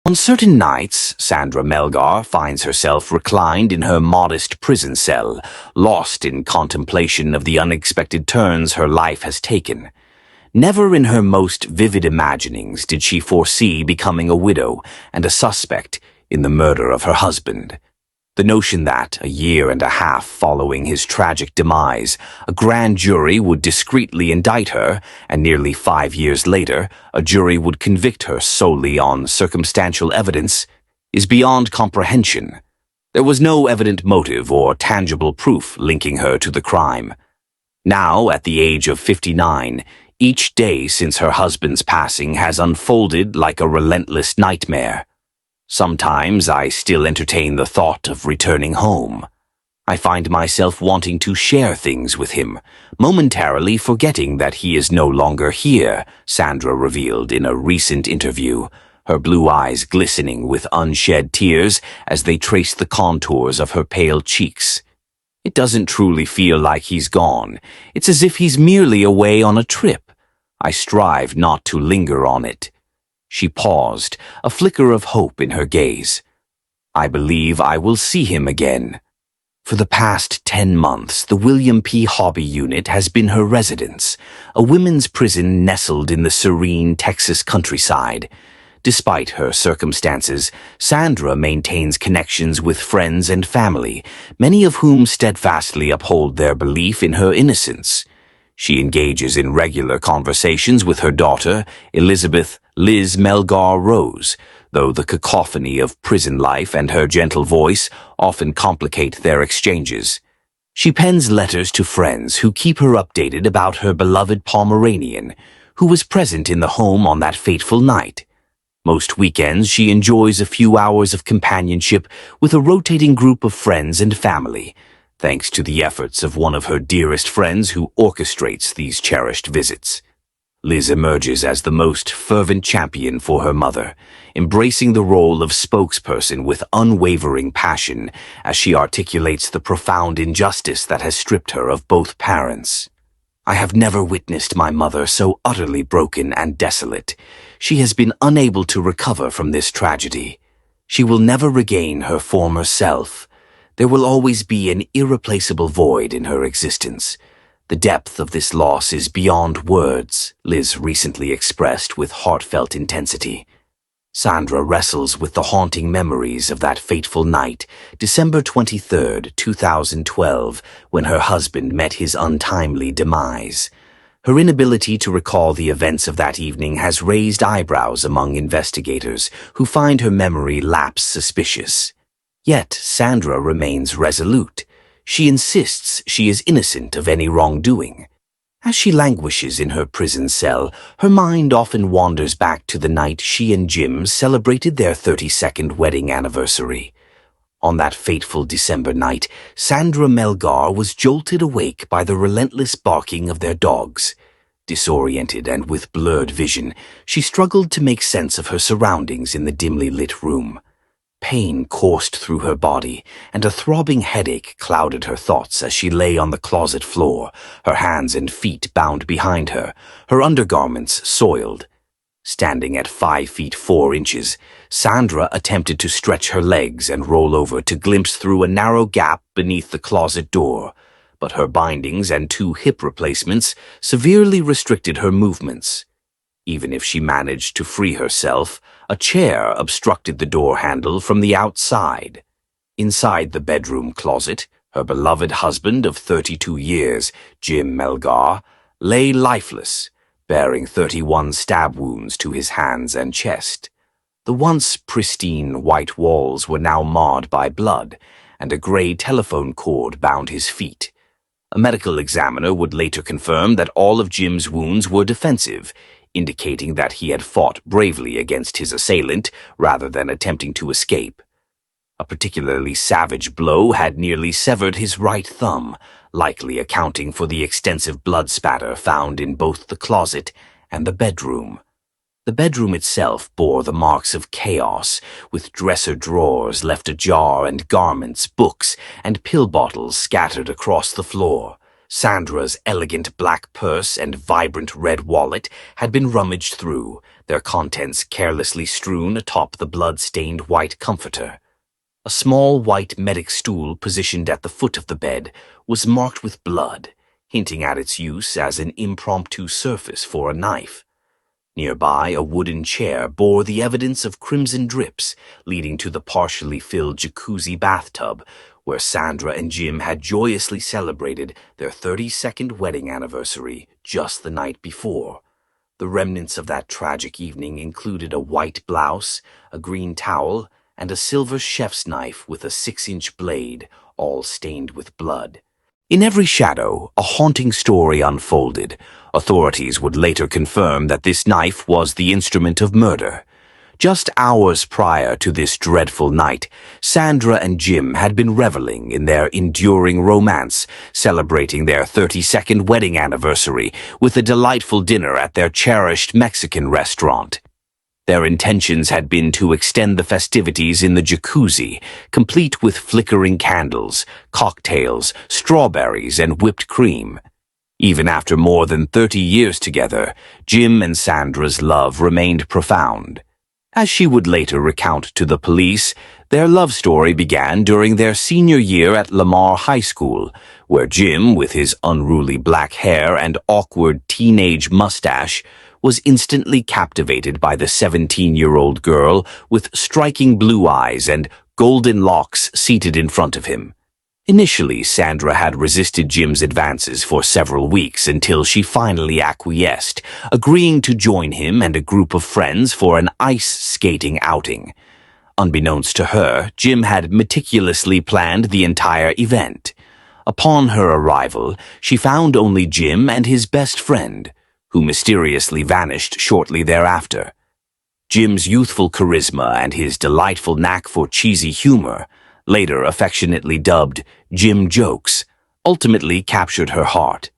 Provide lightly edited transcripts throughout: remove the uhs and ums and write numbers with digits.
On certain nights, Sandra Melgar finds herself reclined in her modest prison cell, lost in contemplation of the unexpected turns her life has taken. Never in her most vivid imaginings did she foresee becoming a widow and a suspect in the murder of her husband. The notion that, a year and a half following his tragic demise, a grand jury would discreetly indict her, and nearly 5 years later, a jury would convict her solely on circumstantial evidence, is beyond comprehension. There was no evident motive or tangible proof linking her to the crime. Now, at the age of 59, each day since her husband's passing has unfolded like a relentless nightmare. Sometimes I still entertain the thought of returning home. I find myself wanting to share things with him, momentarily forgetting that he is no longer here, Sandra revealed in a recent interview, her blue eyes glistening with unshed tears as they traced the contours of her pale cheeks. It doesn't truly feel like he's gone. It's as if he's merely away on a trip. I strive not to linger on it. She paused, a flicker of hope in her gaze. I believe I will see him again. For the past 10 months, the William P. Hobby Unit has been her residence, a women's prison nestled in the serene Texas countryside. Despite her circumstances, Sandra maintains connections with friends and family, many of whom steadfastly uphold their belief in her innocence. She engages in regular conversations with her daughter, Elizabeth Liz Melgar Rose, though the cacophony of prison life and her gentle voice often complicate their exchanges. She pens letters to friends who keep her updated about her beloved Pomeranian, who was present in the home on that fateful night. Most weekends she enjoys a few hours of companionship with a rotating group of friends and family, thanks to the efforts of one of her dearest friends who orchestrates these cherished visits. Liz emerges as the most fervent champion for her mother, embracing the role of spokesperson with unwavering passion as she articulates the profound injustice that has stripped her of both parents. I have never witnessed my mother so utterly broken and desolate. She has been unable to recover from this tragedy. She will never regain her former self. There will always be an irreplaceable void in her existence. The depth of this loss is beyond words, Liz recently expressed with heartfelt intensity. Sandra wrestles with the haunting memories of that fateful night, December 23, 2012, when her husband met his untimely demise. Her inability to recall the events of that evening has raised eyebrows among investigators who find her memory lapse suspicious. Yet Sandra remains resolute. She insists she is innocent of any wrongdoing. As she languishes in her prison cell, her mind often wanders back to the night she and Jim celebrated their 32nd wedding anniversary. On that fateful December night, Sandra Melgar was jolted awake by the relentless barking of their dogs. Disoriented and with blurred vision, she struggled to make sense of her surroundings in the dimly lit room. Pain coursed through her body, and a throbbing headache clouded her thoughts as she lay on the closet floor, her hands and feet bound behind her, her undergarments soiled. Standing at 5 feet 4 inches, Sandra attempted to stretch her legs and roll over to glimpse through a narrow gap beneath the closet door, but her bindings and 2 hip replacements severely restricted her movements. Even if she managed to free herself, a chair obstructed the door handle from the outside. Inside the bedroom closet, her beloved husband of 32 years, Jim Melgar, lay lifeless, bearing 31 stab wounds to his hands and chest. The once pristine white walls were now marred by blood, and a gray telephone cord bound his feet. A medical examiner would later confirm that all of Jim's wounds were defensive, indicating that he had fought bravely against his assailant rather than attempting to escape. A particularly savage blow had nearly severed his right thumb, likely accounting for the extensive blood spatter found in both the closet and the bedroom. The bedroom itself bore the marks of chaos, with dresser drawers left ajar and garments, books, and pill bottles scattered across the floor. Sandra's elegant black purse and vibrant red wallet had been rummaged through, their contents carelessly strewn atop the blood-stained white comforter. A small white medic stool positioned at the foot of the bed was marked with blood, hinting at its use as an impromptu surface for a knife. Nearby, a wooden chair bore the evidence of crimson drips leading to the partially filled jacuzzi bathtub, where Sandra and Jim had joyously celebrated their 32nd wedding anniversary just the night before. The remnants of that tragic evening included a white blouse, a green towel, and a silver chef's knife with a 6-inch blade, all stained with blood. In every shadow, a haunting story unfolded. Authorities would later confirm that this knife was the instrument of murder. Just hours prior to this dreadful night, Sandra and Jim had been reveling in their enduring romance, celebrating their 32nd wedding anniversary with a delightful dinner at their cherished Mexican restaurant. Their intentions had been to extend the festivities in the jacuzzi, complete with flickering candles, cocktails, strawberries, and whipped cream. Even after more than 30 years together, Jim and Sandra's love remained profound. As she would later recount to the police, their love story began during their senior year at Lamar High School, where Jim, with his unruly black hair and awkward teenage mustache, was instantly captivated by the 17-year-old girl with striking blue eyes and golden locks seated in front of him. Initially, Sandra had resisted Jim's advances for several weeks until she finally acquiesced, agreeing to join him and a group of friends for an ice skating outing. Unbeknownst to her, Jim had meticulously planned the entire event. Upon her arrival, she found only Jim and his best friend, who mysteriously vanished shortly thereafter. Jim's youthful charisma and his delightful knack for cheesy humor, later affectionately dubbed Jim Jokes, ultimately captured her heart.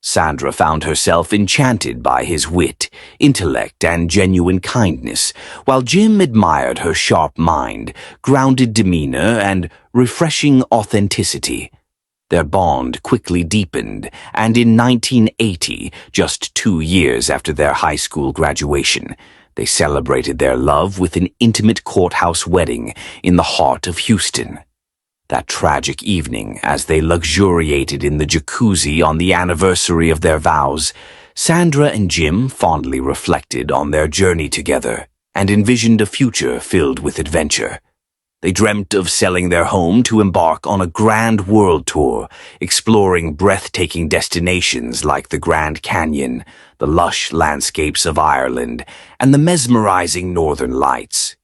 Sandra found herself enchanted by his wit, intellect, and genuine kindness, while Jim admired her sharp mind, grounded demeanor, and refreshing authenticity. Their bond quickly deepened, and in 1980, just 2 years after their high school graduation, they celebrated their love with an intimate courthouse wedding in the heart of Houston. That tragic evening, as they luxuriated in the jacuzzi on the anniversary of their vows, Sandra and Jim fondly reflected on their journey together and envisioned a future filled with adventure. They dreamt of selling their home to embark on a grand world tour, exploring breathtaking destinations like the Grand Canyon, the lush landscapes of Ireland, and the mesmerizing Northern Lights.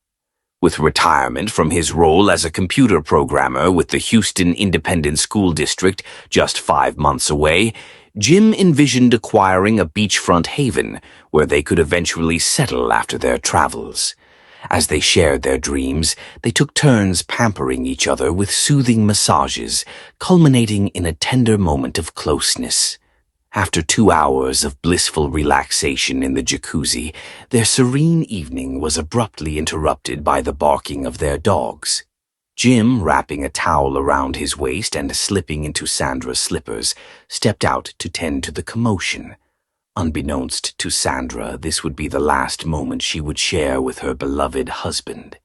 With retirement from his role as a computer programmer with the Houston Independent School District just 5 months away, Jim envisioned acquiring a beachfront haven where they could eventually settle after their travels. As they shared their dreams, they took turns pampering each other with soothing massages, culminating in a tender moment of closeness. After 2 hours of blissful relaxation in the jacuzzi, their serene evening was abruptly interrupted by the barking of their dogs. Jim, wrapping a towel around his waist and slipping into Sandra's slippers, stepped out to tend to the commotion. Unbeknownst to Sandra, this would be the last moment she would share with her beloved husband.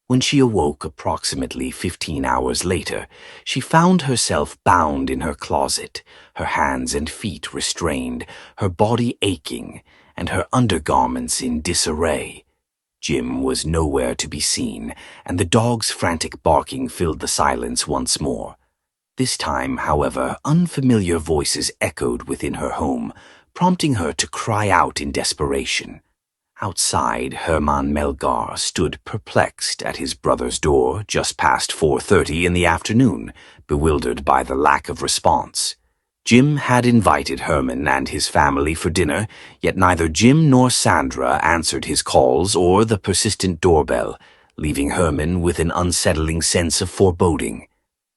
When she awoke approximately 15 hours later, she found herself bound in her closet, her hands and feet restrained, her body aching, and her undergarments in disarray. Jim was nowhere to be seen, and the dog's frantic barking filled the silence once more. This time, however, unfamiliar voices echoed within her home, prompting her to cry out in desperation. Outside, Herman Melgar stood perplexed at his brother's door just past 4:30 in the afternoon, bewildered by the lack of response. Jim had invited Herman and his family for dinner, yet neither Jim nor Sandra answered his calls or the persistent doorbell, leaving Herman with an unsettling sense of foreboding.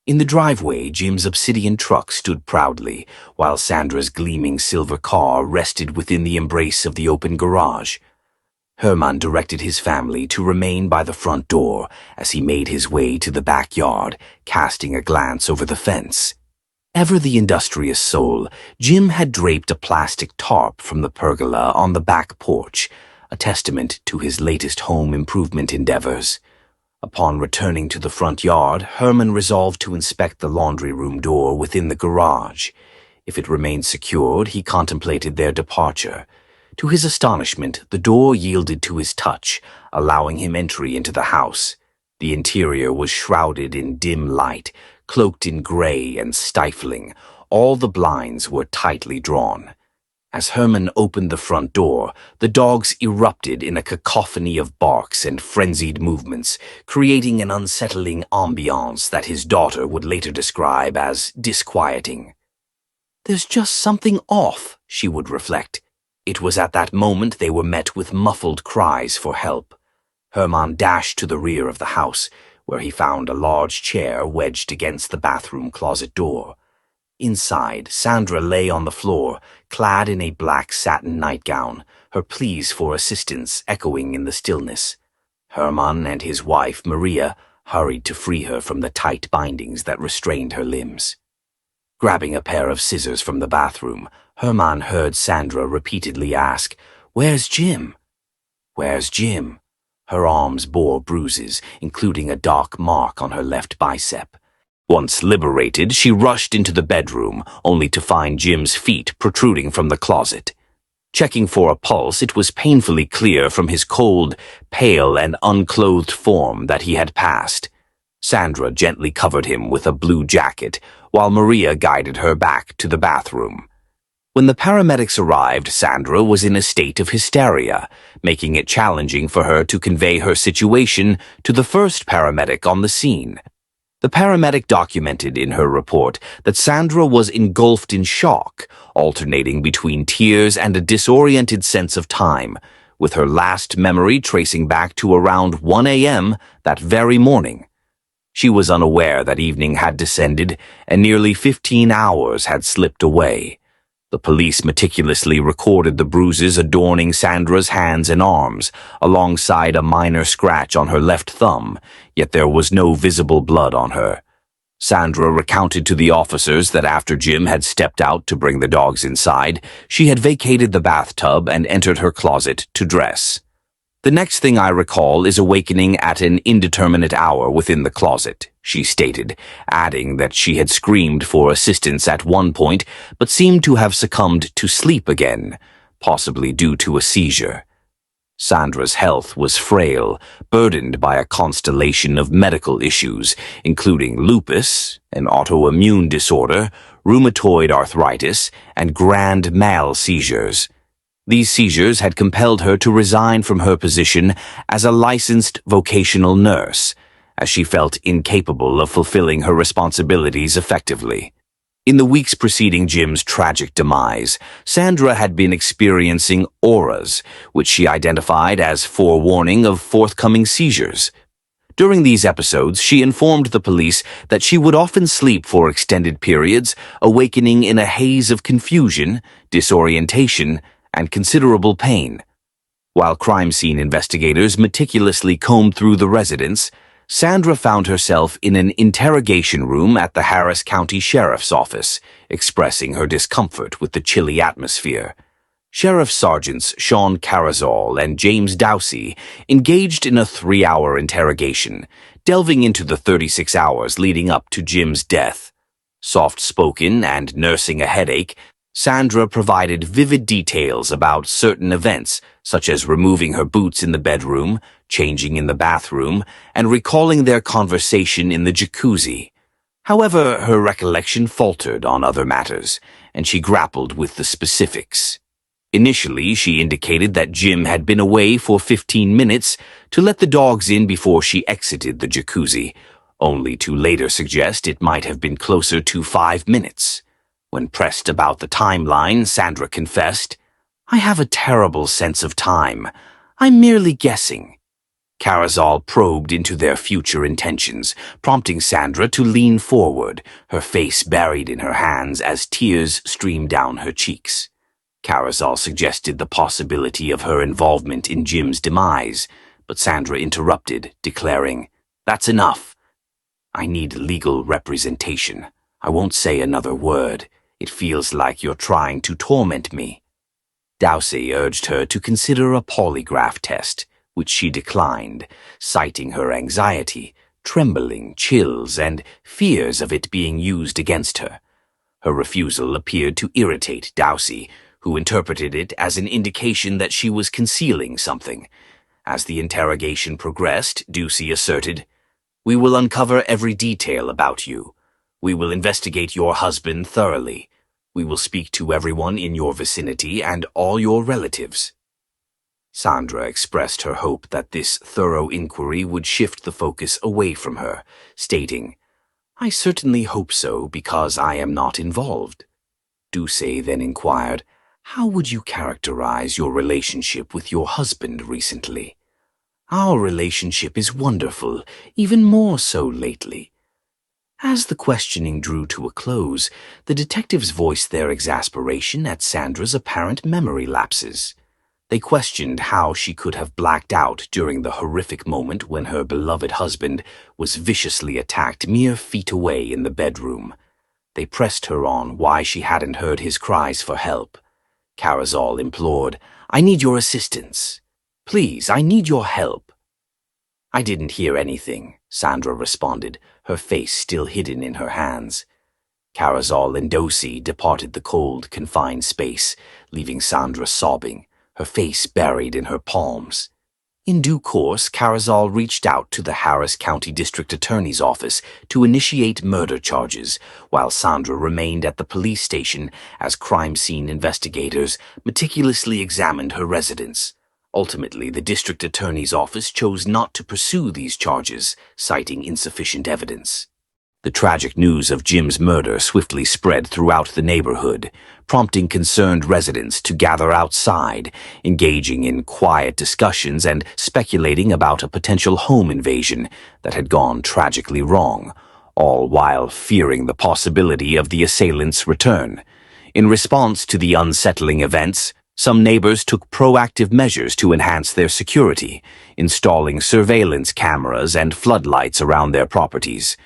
In the driveway, Jim's obsidian truck stood proudly, while Sandra's gleaming silver car rested within the embrace of the open garage. Herman directed his family to remain by the front door as he made his way to the backyard, casting a glance over the fence. Ever the industrious soul, Jim had draped a plastic tarp from the pergola on the back porch, a testament to his latest home improvement endeavors. Upon returning to the front yard, Herman resolved to inspect the laundry room door within the garage. If it remained secured, he contemplated their departure. To his astonishment, the door yielded to his touch, allowing him entry into the house. The interior was shrouded in dim light, cloaked in gray and stifling. All the blinds were tightly drawn. As Herman opened the front door, the dogs erupted in a cacophony of barks and frenzied movements, creating an unsettling ambiance that his daughter would later describe as disquieting. "There's just something off," she would reflect. It was at that moment they were met with muffled cries for help. Herman dashed to the rear of the house, where he found a large chair wedged against the bathroom closet door. Inside, Sandra lay on the floor, clad in a black satin nightgown, her pleas for assistance echoing in the stillness. Herman and his wife, Maria, hurried to free her from the tight bindings that restrained her limbs. Grabbing a pair of scissors from the bathroom, Herman heard Sandra repeatedly ask, "Where's Jim?" "Where's Jim?" Her arms bore bruises, including a dark mark on her left bicep. Once liberated, she rushed into the bedroom, only to find Jim's feet protruding from the closet. Checking for a pulse, it was painfully clear from his cold, pale, and unclothed form that he had passed. Sandra gently covered him with a blue jacket, while Maria guided her back to the bathroom. When the paramedics arrived, Sandra was in a state of hysteria, making it challenging for her to convey her situation to the first paramedic on the scene. The paramedic documented in her report that Sandra was engulfed in shock, alternating between tears and a disoriented sense of time, with her last memory tracing back to around 1 a.m. that very morning. She was unaware that evening had descended and nearly 15 hours had slipped away. The police meticulously recorded the bruises adorning Sandra's hands and arms, alongside a minor scratch on her left thumb, yet there was no visible blood on her. Sandra recounted to the officers that after Jim had stepped out to bring the dogs inside, she had vacated the bathtub and entered her closet to dress. "The next thing I recall is awakening at an indeterminate hour within the closet," she stated, adding that she had screamed for assistance at one point but seemed to have succumbed to sleep again, possibly due to a seizure. Sandra's health was frail, burdened by a constellation of medical issues, including lupus, an autoimmune disorder, rheumatoid arthritis, and grand mal seizures. These seizures had compelled her to resign from her position as a licensed vocational nurse, as she felt incapable of fulfilling her responsibilities effectively. In the weeks preceding Jim's tragic demise, Sandra had been experiencing auras, which she identified as forewarning of forthcoming seizures. During these episodes, she informed the police that she would often sleep for extended periods, awakening in a haze of confusion, disorientation, and considerable pain. While crime scene investigators meticulously combed through the residence, Sandra found herself in an interrogation room at the Harris County Sheriff's Office, expressing her discomfort with the chilly atmosphere. Sheriff Sergeants Sean Carrazal and James Dowsey engaged in a 3-hour interrogation, delving into the 36 hours leading up to Jim's death. Soft-spoken and nursing a headache, Sandra provided vivid details about certain events, such as removing her boots in the bedroom, changing in the bathroom, and recalling their conversation in the jacuzzi. However, her recollection faltered on other matters, and she grappled with the specifics. Initially, she indicated that Jim had been away for 15 minutes to let the dogs in before she exited the jacuzzi, only to later suggest it might have been closer to 5 minutes. When pressed about the timeline, Sandra confessed, "I have a terrible sense of time. I'm merely guessing." Carrazal probed into their future intentions, prompting Sandra to lean forward, her face buried in her hands as tears streamed down her cheeks. Carrazal suggested the possibility of her involvement in Jim's demise, but Sandra interrupted, declaring, "That's enough. I need legal representation. I won't say another word. It feels like you're trying to torment me. Dowsey urged her to consider a polygraph test, which she declined, citing her anxiety, trembling, chills, and fears of it being used against her. Her refusal appeared to irritate Dowsey, who interpreted it as an indication that she was concealing something. As the interrogation progressed, Dowsey asserted, "We will uncover every detail about you. We will investigate your husband thoroughly. We will speak to everyone in your vicinity and all your relatives." Sandra expressed her hope that this thorough inquiry would shift the focus away from her, stating, "I certainly hope so, because I am not involved." Dowsey then inquired, "How would you characterize your relationship with your husband recently?" "Our relationship is wonderful, even more so lately." As the questioning drew to a close, the detectives voiced their exasperation at Sandra's apparent memory lapses. They questioned how she could have blacked out during the horrific moment when her beloved husband was viciously attacked mere feet away in the bedroom. They pressed her on why she hadn't heard his cries for help. Carrizal implored, "I need your assistance. Please, I need your help." "I didn't hear anything," Sandra responded, her face still hidden in her hands. Carrizal and Dowsey departed the cold, confined space, leaving Sandra sobbing, her face buried in her palms. In due course, Carrizal reached out to the Harris County District Attorney's office to initiate murder charges, while Sandra remained at the police station as crime scene investigators meticulously examined her residence. Ultimately, the District Attorney's office chose not to pursue these charges, citing insufficient evidence. The tragic news of Jim's murder swiftly spread throughout the neighborhood, prompting concerned residents to gather outside, engaging in quiet discussions and speculating about a potential home invasion that had gone tragically wrong, all while fearing the possibility of the assailant's return. In response to the unsettling events, some neighbors took proactive measures to enhance their security, installing surveillance cameras and floodlights around their properties.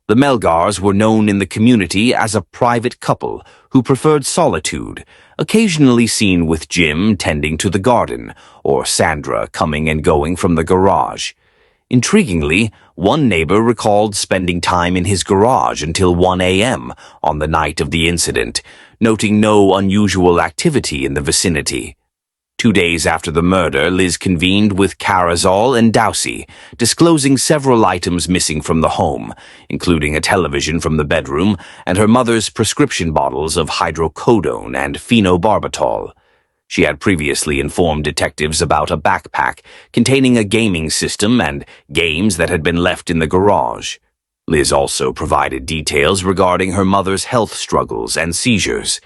The Melgars were known in the community as a private couple who preferred solitude, occasionally seen with Jim tending to the garden or Sandra coming and going from the garage. Intriguingly, one neighbor recalled spending time in his garage until 1 a.m. on the night of the incident, noting no unusual activity in the vicinity. 2 days after the murder, Liz convened with Carrizal and Dowsey, disclosing several items missing from the home, including a television from the bedroom and her mother's prescription bottles of hydrocodone and phenobarbital. She had previously informed detectives about a backpack containing a gaming system and games that had been left in the garage. Liz also provided details regarding her mother's health struggles and seizures.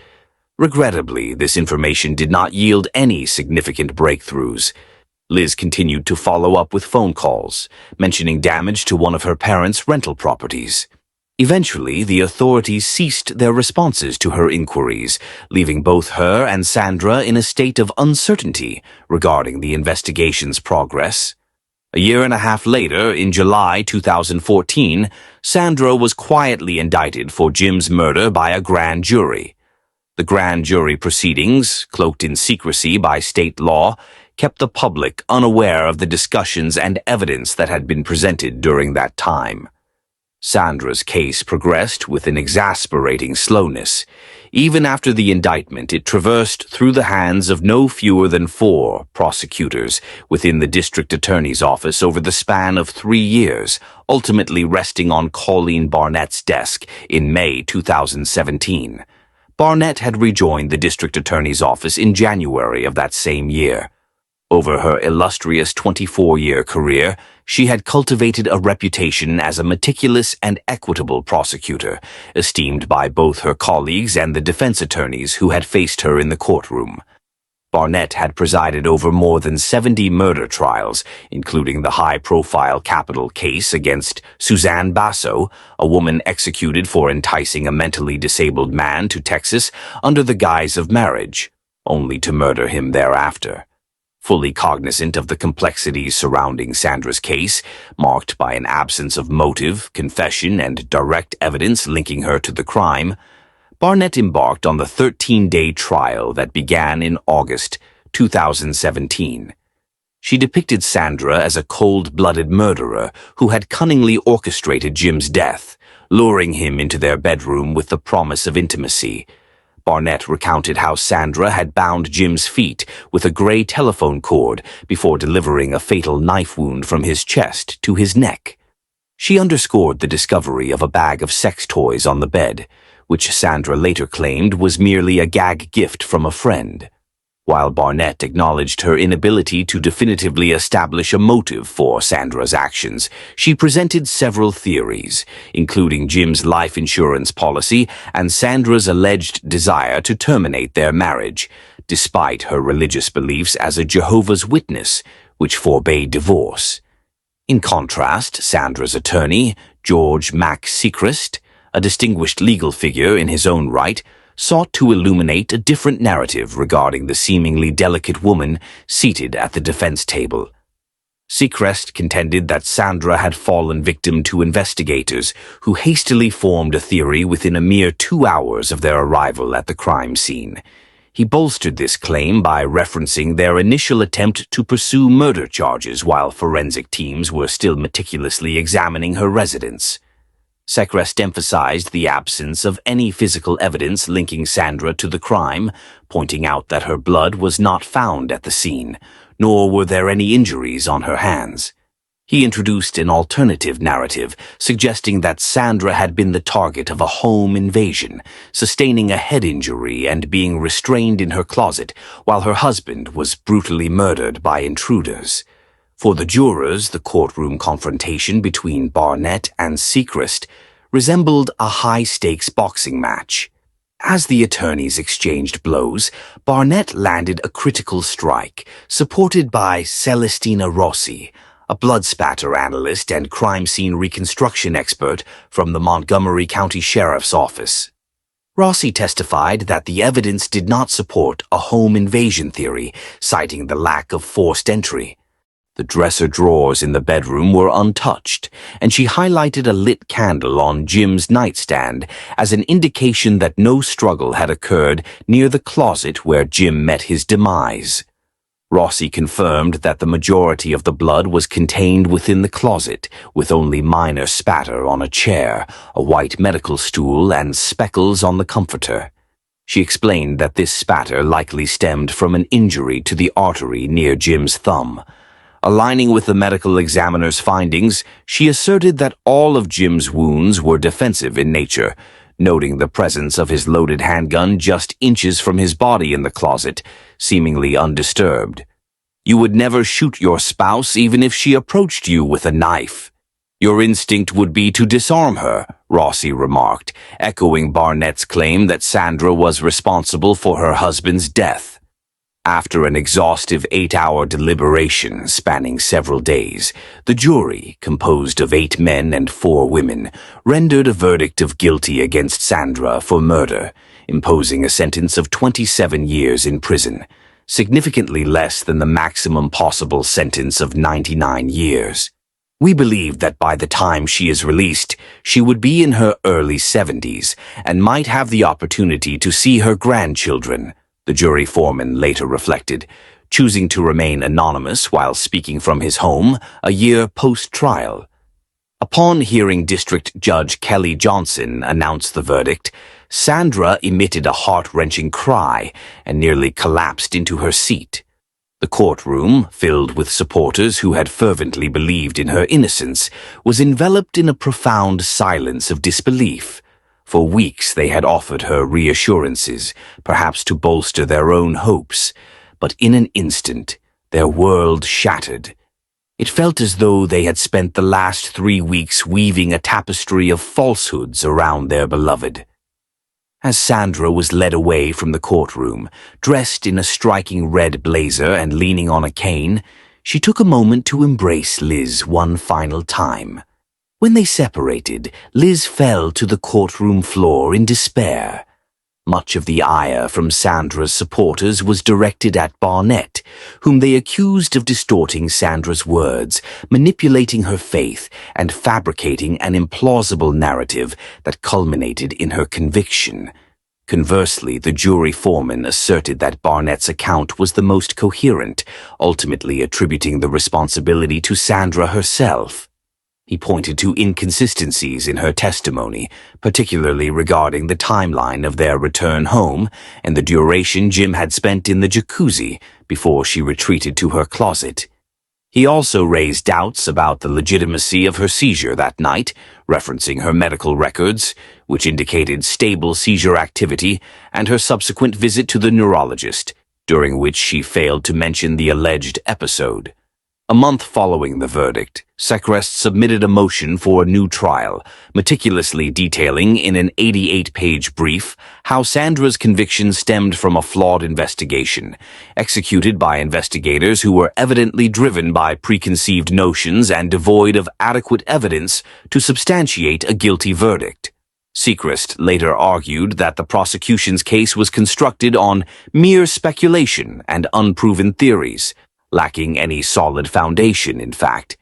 Regrettably, this information did not yield any significant breakthroughs. Liz continued to follow up with phone calls, mentioning damage to one of her parents' rental properties. Eventually, the authorities ceased their responses to her inquiries, leaving both her and Sandra in a state of uncertainty regarding the investigation's progress. A year and a half later, in July 2014, Sandra was quietly indicted for Jim's murder by a grand jury. The grand jury proceedings, cloaked in secrecy by state law, kept the public unaware of the discussions and evidence that had been presented during that time. Sandra's case progressed with an exasperating slowness. Even after the indictment, it traversed through the hands of no fewer than 4 prosecutors within the district attorney's office over the span of 3 years, ultimately resting on Colleen Barnett's desk in May 2017. Barnett had rejoined the district attorney's office in January of that same year. Over her illustrious 24-year career, she had cultivated a reputation as a meticulous and equitable prosecutor, esteemed by both her colleagues and the defense attorneys who had faced her in the courtroom. Barnett had presided over more than 70 murder trials, including the high-profile capital case against Suzanne Basso, a woman executed for enticing a mentally disabled man to Texas under the guise of marriage, only to murder him thereafter. fully cognizant of the complexities surrounding Sandra's case, marked by an absence of motive, confession, and direct evidence linking her to the crime, Barnett embarked on the 13-day trial that began in August 2017. She depicted Sandra as a cold-blooded murderer who had cunningly orchestrated Jim's death, luring him into their bedroom with the promise of intimacy. Barnett recounted how Sandra had bound Jim's feet with a gray telephone cord before delivering a fatal knife wound from his chest to his neck. She underscored the discovery of a bag of sex toys on the bed, which Sandra later claimed was merely a gag gift from a friend. While Barnett acknowledged her inability to definitively establish a motive for Sandra's actions, she presented several theories, including Jim's life insurance policy and Sandra's alleged desire to terminate their marriage, despite her religious beliefs as a Jehovah's Witness, which forbade divorce. In contrast, Sandra's attorney, George Mac Sechrist, a distinguished legal figure in his own right, sought to illuminate a different narrative regarding the seemingly delicate woman seated at the defense table. Sechrist contended that Sandra had fallen victim to investigators who hastily formed a theory within a mere 2 hours of their arrival at the crime scene. He bolstered this claim by referencing their initial attempt to pursue murder charges while forensic teams were still meticulously examining her residence. Sechrist emphasized the absence of any physical evidence linking Sandra to the crime, pointing out that her blood was not found at the scene, nor were there any injuries on her hands. He introduced an alternative narrative, suggesting that Sandra had been the target of a home invasion, sustaining a head injury and being restrained in her closet while her husband was brutally murdered by intruders. For the jurors, the courtroom confrontation between Barnett and Sechrist resembled a high-stakes boxing match. As the attorneys exchanged blows, Barnett landed a critical strike, supported by Celestina Rossi, a blood spatter analyst and crime scene reconstruction expert from the Montgomery County Sheriff's Office. Rossi testified that the evidence did not support a home invasion theory, citing the lack of forced entry. The dresser drawers in the bedroom were untouched, and she highlighted a lit candle on Jim's nightstand as an indication that no struggle had occurred near the closet where Jim met his demise. Rossi confirmed that the majority of the blood was contained within the closet, with only minor spatter on a chair, a white medical stool, and speckles on the comforter. She explained that this spatter likely stemmed from an injury to the artery near Jim's thumb. Aligning with the medical examiner's findings, she asserted that all of Jim's wounds were defensive in nature, noting the presence of his loaded handgun just inches from his body in the closet, seemingly undisturbed. "You would never shoot your spouse even if she approached you with a knife. Your instinct would be to disarm her," Rossi remarked, echoing Barnett's claim that Sandra was responsible for her husband's death. After an exhaustive 8-hour deliberation spanning several days, the jury, composed of 8 men and 4 women, rendered a verdict of guilty against Sandra for murder, imposing a sentence of 27 years in prison, significantly less than the maximum possible sentence of 99 years. "We believe that by the time she is released, she would be in her early 70s and might have the opportunity to see her grandchildren," the jury foreman later reflected, choosing to remain anonymous while speaking from his home a year post-trial. Upon hearing District Judge Kelly Johnson announce the verdict, Sandra emitted a heart-wrenching cry and nearly collapsed into her seat. The courtroom, filled with supporters who had fervently believed in her innocence, was enveloped in a profound silence of disbelief. For weeks they had offered her reassurances, perhaps to bolster their own hopes, but in an instant their world shattered. It felt as though they had spent the last 3 weeks weaving a tapestry of falsehoods around their beloved. As Sandra was led away from the courtroom, dressed in a striking red blazer and leaning on a cane, she took a moment to embrace Liz one final time. When they separated, Liz fell to the courtroom floor in despair. Much of the ire from Sandra's supporters was directed at Barnett, whom they accused of distorting Sandra's words, manipulating her faith, and fabricating an implausible narrative that culminated in her conviction. Conversely, the jury foreman asserted that Barnett's account was the most coherent, ultimately attributing the responsibility to Sandra herself. He pointed to inconsistencies in her testimony, particularly regarding the timeline of their return home and the duration Jim had spent in the jacuzzi before she retreated to her closet. He also raised doubts about the legitimacy of her seizure that night, referencing her medical records, which indicated stable seizure activity, and her subsequent visit to the neurologist, during which she failed to mention the alleged episode. A month following the verdict, Seacrest submitted a motion for a new trial, meticulously detailing in an 88-page brief how Sandra's conviction stemmed from a flawed investigation, executed by investigators who were evidently driven by preconceived notions and devoid of adequate evidence to substantiate a guilty verdict. Seacrest later argued that the prosecution's case was constructed on mere speculation and unproven theories, lacking any solid foundation, in fact.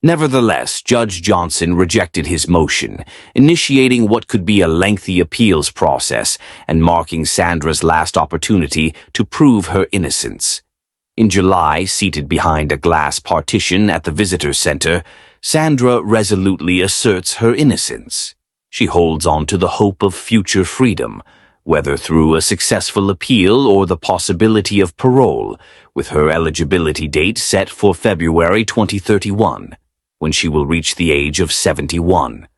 Nevertheless, Judge Johnson rejected his motion, initiating what could be a lengthy appeals process and marking Sandra's last opportunity to prove her innocence. In July, seated behind a glass partition at the visitor center, Sandra resolutely asserts her innocence. She holds on to the hope of future freedom, whether through a successful appeal or the possibility of parole, with her eligibility date set for February 2031, when she will reach the age of 71.